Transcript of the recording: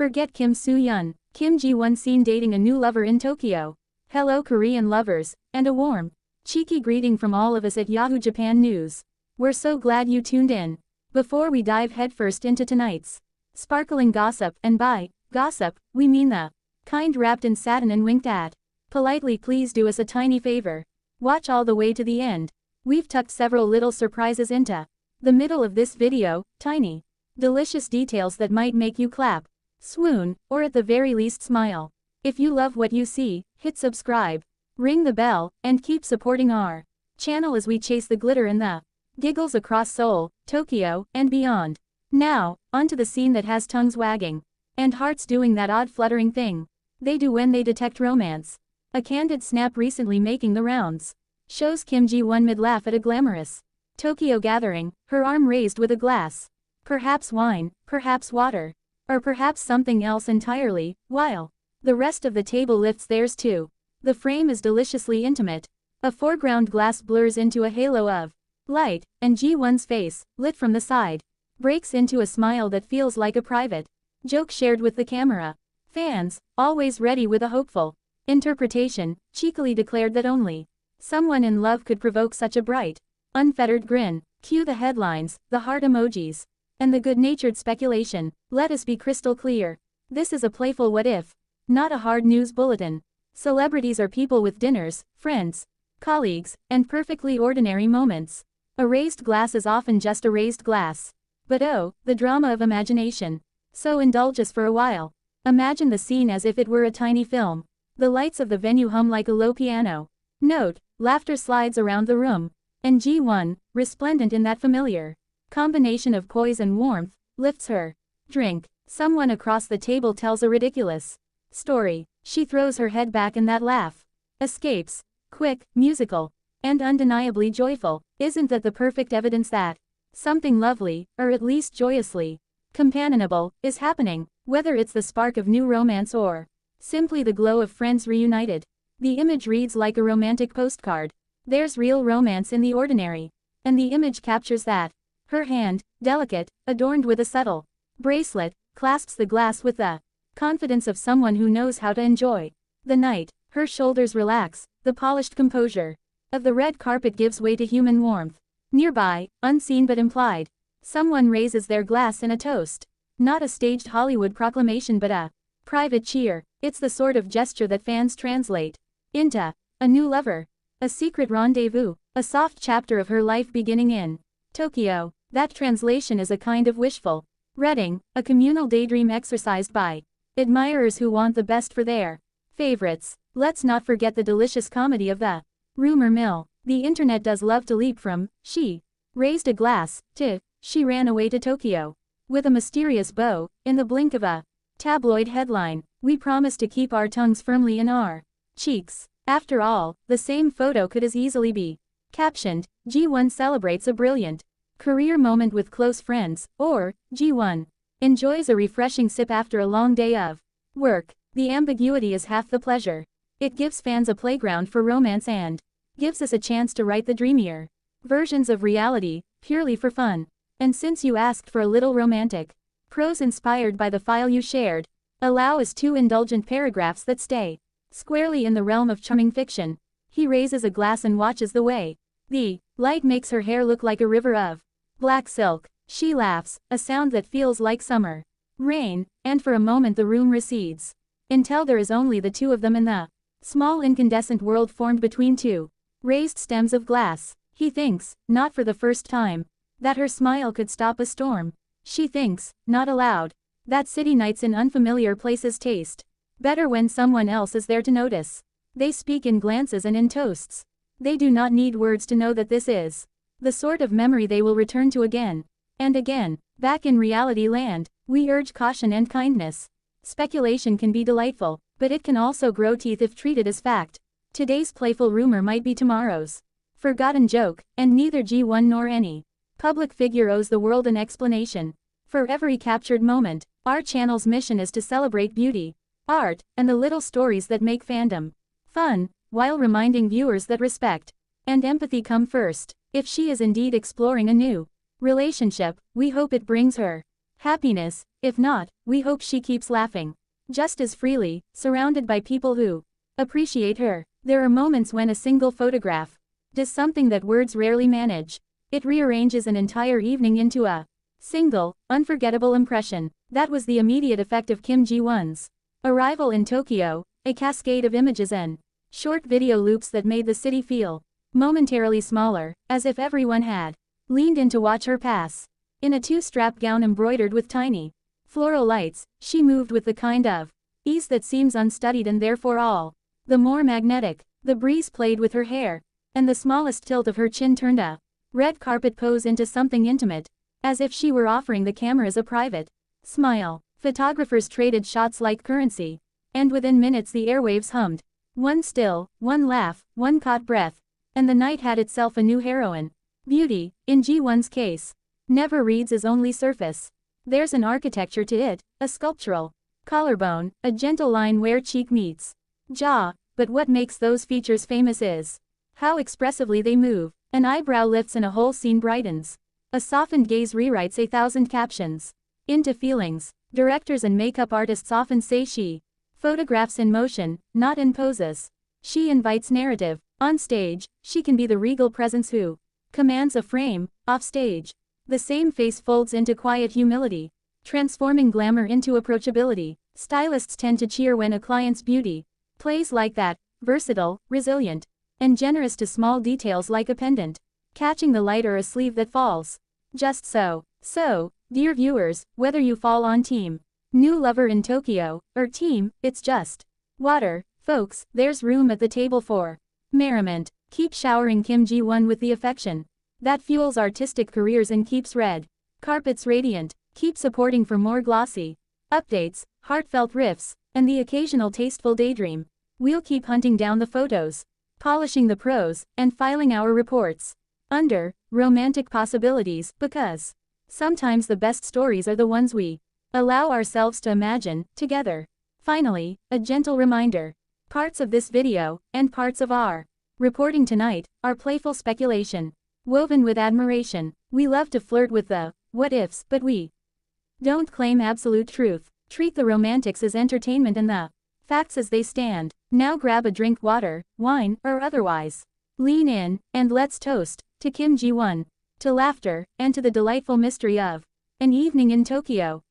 Forget Kim Soo-Hyun, Kim Ji-won seen dating a new lover in Tokyo. Hello Korean lovers, and a warm, cheeky greeting from all of us at Yahoo Japan News. We're so glad you tuned in. Before we dive headfirst into tonight's sparkling gossip, and by gossip, we mean the kind wrapped in satin and winked at, politely please do us a tiny favor. Watch all the way to the end. We've tucked several little surprises into the middle of this video, tiny, delicious details that might make you clap, swoon, or at the very least smile. If you love what you see, hit subscribe, ring the bell, and keep supporting our channel as we chase the glitter and the giggles across Seoul, Tokyo, and beyond. Now, onto the scene that has tongues wagging and hearts doing that odd fluttering thing they do when they detect romance. A candid snap recently making the rounds shows Kim Ji-won mid-laugh at a glamorous Tokyo gathering, her arm raised with a glass. Perhaps wine, perhaps water, or perhaps something else entirely, while the rest of the table lifts theirs too. The frame is deliciously intimate. A foreground glass blurs into a halo of light, and Ji-won's face, lit from the side, breaks into a smile that feels like a private joke shared with the camera. Fans, always ready with a hopeful interpretation, cheekily declared that only someone in love could provoke such a bright, unfettered grin. Cue the headlines, the heart emojis, and the good-natured speculation. Let us be crystal clear. This is a playful what if, not a hard news bulletin. Celebrities are people with dinners, friends, colleagues, and perfectly ordinary moments. A raised glass is often just a raised glass. But oh, the drama of imagination. So indulge us for a while. Imagine the scene as if it were a tiny film. The lights of the venue hum like a low piano note, laughter slides around the room, and Ji-won, resplendent in that familiar combination of poise and warmth, lifts her drink. Someone across the table tells a ridiculous story. She throws her head back and that laugh escapes. Quick, musical, and undeniably joyful. Isn't that the perfect evidence that something lovely, or at least joyously companionable, is happening? Whether it's the spark of new romance or simply the glow of friends reunited. The image reads like a romantic postcard. There's real romance in the ordinary. And the image captures that. Her hand, delicate, adorned with a subtle bracelet, clasps the glass with the confidence of someone who knows how to enjoy the night. Her shoulders relax, the polished composure of the red carpet gives way to human warmth. Nearby, unseen but implied, someone raises their glass in a toast. Not a staged Hollywood proclamation but a private cheer. It's the sort of gesture that fans translate into a new lover, a secret rendezvous, a soft chapter of her life beginning in Tokyo. That translation is a kind of wishful reading, a communal daydream exercised by admirers who want the best for their favorites. Let's not forget the delicious comedy of the rumor mill. The internet does love to leap from she raised a glass to she ran away to Tokyo with a mysterious bow. In the blink of a tabloid headline, we promise to keep our tongues firmly in our cheeks. After all, the same photo could as easily be captioned, Ji-won celebrates a brilliant career moment with close friends, or Ji-won enjoys a refreshing sip after a long day of work. The ambiguity is half the pleasure. It gives fans a playground for romance and gives us a chance to write the dreamier versions of reality, purely for fun. And since you asked for a little romantic prose inspired by the file you shared, allow us 2 indulgent paragraphs that stay squarely in the realm of charming fiction. He raises a glass and watches the way the light makes her hair look like a river of black silk. She laughs, a sound that feels like summer rain, and for a moment the room recedes, until there is only the 2 of them in the small incandescent world formed between 2 raised stems of glass. He thinks, not for the first time, that her smile could stop a storm. She thinks, not aloud, that city nights in unfamiliar places taste better when someone else is there to notice. They speak in glances and in toasts. They do not need words to know that this is the sort of memory they will return to again and again. Back in reality land, we urge caution and kindness. Speculation can be delightful, but it can also grow teeth if treated as fact. Today's playful rumor might be tomorrow's forgotten joke, and neither Ji-won nor any public figure owes the world an explanation for every captured moment. Our channel's mission is to celebrate beauty, art, and the little stories that make fandom fun, while reminding viewers that respect and empathy come first. If she is indeed exploring a new relationship, we hope it brings her Happiness, if not, we hope she keeps laughing. Just as freely, surrounded by people who appreciate her. There are moments when a single photograph does something that words rarely manage. It rearranges an entire evening into a single, unforgettable impression. That was the immediate effect of Kim Ji-won's arrival in Tokyo, a cascade of images and short video loops that made the city feel momentarily smaller, as if everyone had leaned in to watch her pass. In a two-strap gown embroidered with tiny floral lights, she moved with the kind of ease that seems unstudied and therefore all the more magnetic. The breeze played with her hair, and the smallest tilt of her chin turned a red carpet pose into something intimate, as if she were offering the cameras a private smile. Photographers traded shots like currency, and within minutes the airwaves hummed. One still, one laugh, one caught breath, and the night had itself a new heroine. Beauty, in Ji-won's case, never reads as only surface. There's an architecture to it, a sculptural collarbone, a gentle line where cheek meets jaw, but what makes those features famous is how expressively they move. An eyebrow lifts and a whole scene brightens. A softened gaze rewrites 1,000 captions into feelings. Directors and makeup artists often say she photographs in motion, not in poses. She invites narrative. On stage, she can be the regal presence who commands a frame. Off stage, the same face folds into quiet humility, transforming glamour into approachability. Stylists tend to cheer when a client's beauty plays like that, versatile, resilient, and generous to small details like a pendant catching the light or a sleeve that falls just so. So, dear viewers, whether you fall on Team New Lover in Tokyo, or Team It's Just Water, folks, there's room at the table for merriment. Keep showering Kim Ji-won with the affection that fuels artistic careers and keeps red carpets radiant. Keep supporting for more glossy updates, heartfelt riffs, and the occasional tasteful daydream. We'll keep hunting down the photos, polishing the prose, and filing our reports under romantic possibilities, because sometimes the best stories are the ones we allow ourselves to imagine together. Finally, a gentle reminder. Parts of this video, and parts of our reporting tonight, are playful speculation, woven with admiration. We love to flirt with the what-ifs, but we don't claim absolute truth. Treat the romantics as entertainment and the facts as they stand. Now grab a drink, water, wine, or otherwise. Lean in, and let's toast to Kim Ji-won, to laughter, and to the delightful mystery of an evening in Tokyo.